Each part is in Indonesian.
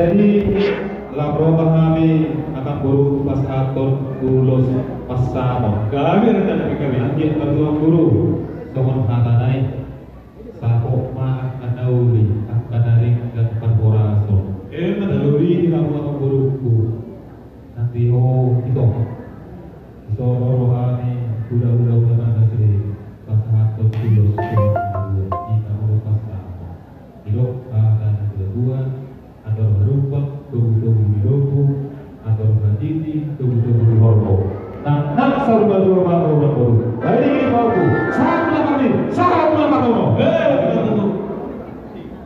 Jadi laporan kami akan guru pas atur lulus pas sama. Kami rencana kami anjir ketua guru dengan kata naik. Sahok ma kanauli kanaring dan korporaso. Kanauli kamu guruku. Nanti itu. So rohani udah mana sih pas atur lulus di kamu pas sama. Hidup akan kedua atau berubah tubuh atau berdiri tubuh hormon. Nah, saudara baru. Hari ini baru. Sahabat kami, sahabat kamu.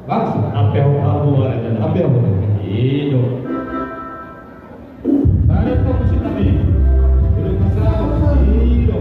Langsung. Apa yang kamu ada? Apa yang kamu? Itu. Ada fokus kami. Belum masalah. Itu.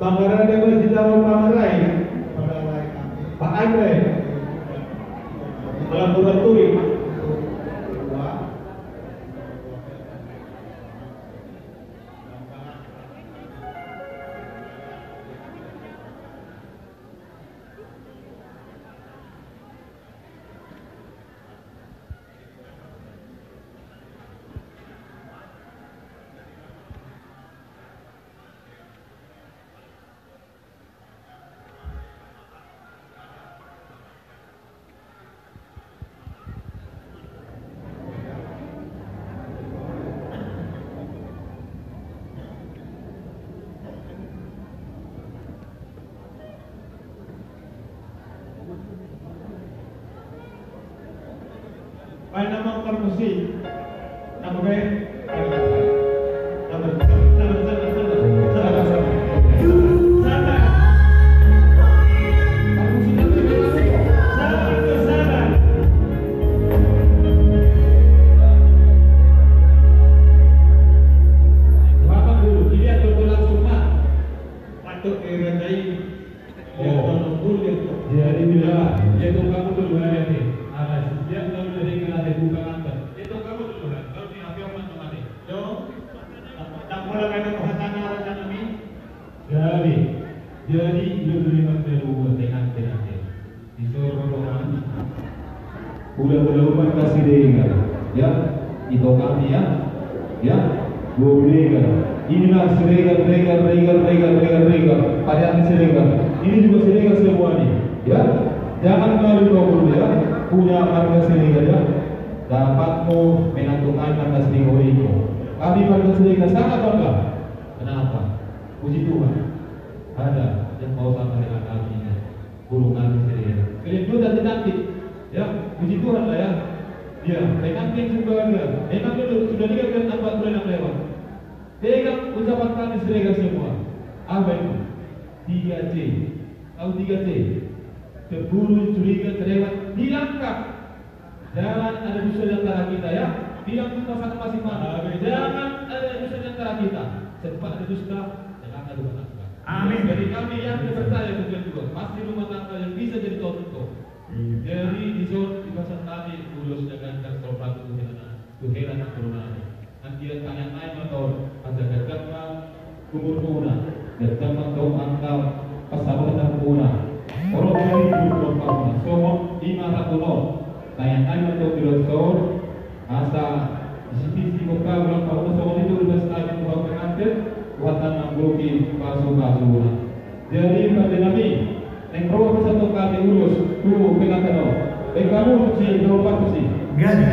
Banggaran dia bercita Banggarai Pak Andre dalam berturi nama permisi nama baik jadi diberikan kedua dengan udah kasih dia ya itu kami ya boleh inilah serega pada serega ini juga serega semuanya ya jangan malu dulu ya punya harga serega ya dapatmu menentukan harga serega itu kami harga serega sangat bangga kenapa puji Tuhan ada yang mau sama dengan kami gulungan serega kalian juga nanti ya puji Tuhan lah ya ya pengantin juga ada memang dulu sudah 3 bulan yang lewat pegang ucapan kami serega semua apa itu 3C tahu 3C terburu curiga terlewat dilangkap jangan ada dusta di antara kita ya bilang kita sana masing-masing jangan ada dusta di antara kita sempat ada dusta jangan ada rumah tangga amin jadi kami yang percaya kemudian juga pasti rumah tangga yang bisa jadi contoh jadi di zon di pasar tadi lulus dengan korporasi Tuhan corona nanti tanya-tanya atau ada gagama kumur-kumuna gagama kau angkau pasal dan kuna orang dari kumur-kumuna semua 5 tanya-tanya atau dirosor asa sisi muka ulang tahun semua itu sudah setahun buat pengantin buatan mangguki pasu-pasuna jadi pada kami yang roh satu kali urus tu pengantin kamu si berapa sih gani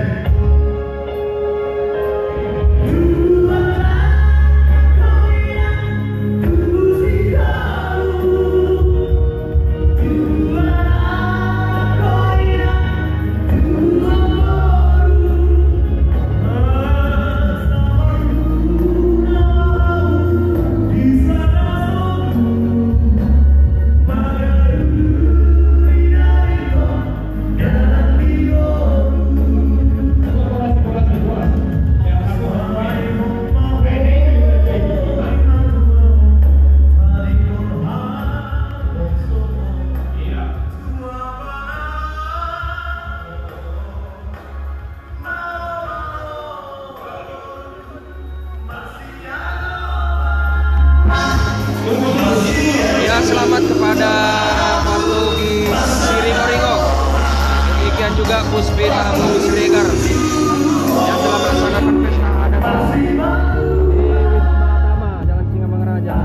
juga Puspita Buru Siregar yang telah melaksanakan pesta adat di Wisma Tama, Jalan Singamangaraja.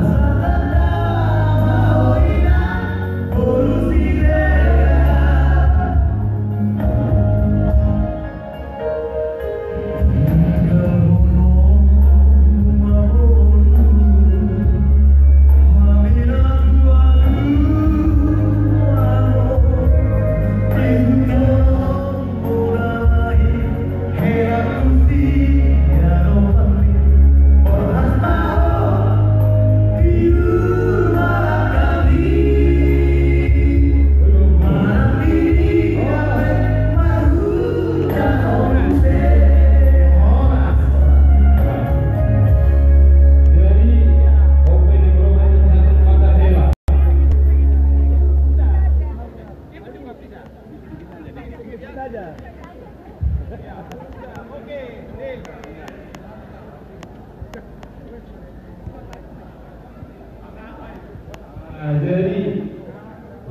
Jadi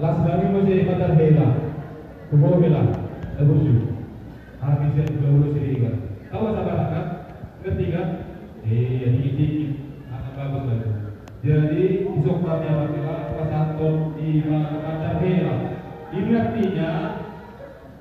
Lasdami masih Fatar Hela, Kubo Hela, Abusu, Habisnya Buru Siregar. Tahu apa kan? Ngerti kan? Dikit-dikit, akan bagus lagi. Jadi isok kami apabila pasanton di Fatar Hela. Ini artinya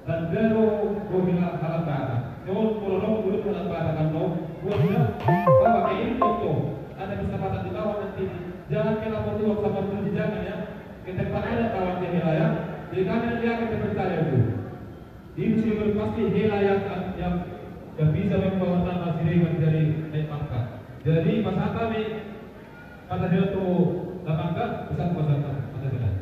dan baru Bohila Halabata. Kalau prolog dulu Halabata kan mau buatnya bahwa ini itu ada kesempatan di bawah nanti. Jangan kena waktu sama dulu jangan ya. Kita ada kawan di Helaya. Jadi kami dia kita percaya dulu. Ini sih pasti Helaya yang bisa membawa nama Siregar dari naik pangkat. Jadi masa kami pada dia tu pangkat bisa pasang pada dia.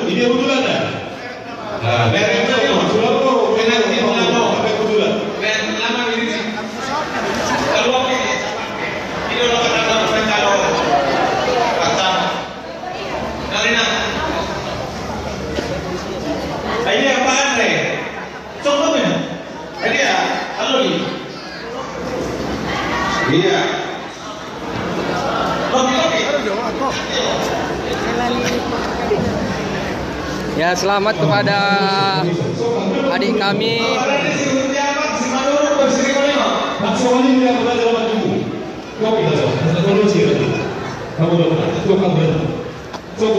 Ini kebetulan ya? Nah, Sulawesi, sampai kebetulan. Lama ini sih. Kalau ini udah kata kalau kata Karina. Ini apa Andre? Contohnya, ini ya, halo ini. Iya. Ya, selamat kepada adik kami.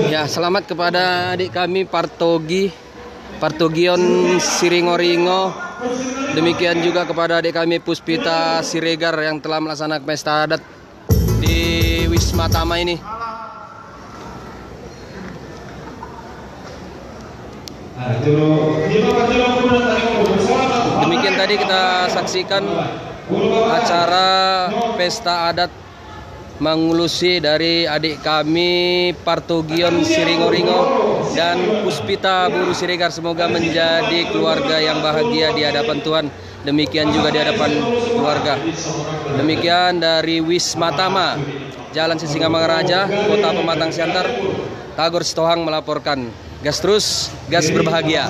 Ya, selamat kepada adik kami Partogion Siringoringo. Demikian juga kepada adik kami Puspita Siregar yang telah melaksanakan pesta adat di Wisma Tama ini. Demikian tadi kita saksikan acara pesta adat mengulusi dari adik kami Partogion Siringoringo dan Puspita Buru Siregar. Semoga menjadi keluarga yang bahagia di hadapan Tuhan. Demikian juga di hadapan keluarga. Demikian dari Wisma Tama, Jalan Singamangaraja, Kota Pematang Siantar, Tagor Sitohang melaporkan. Gas terus, gas berbahagia.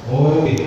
Oke.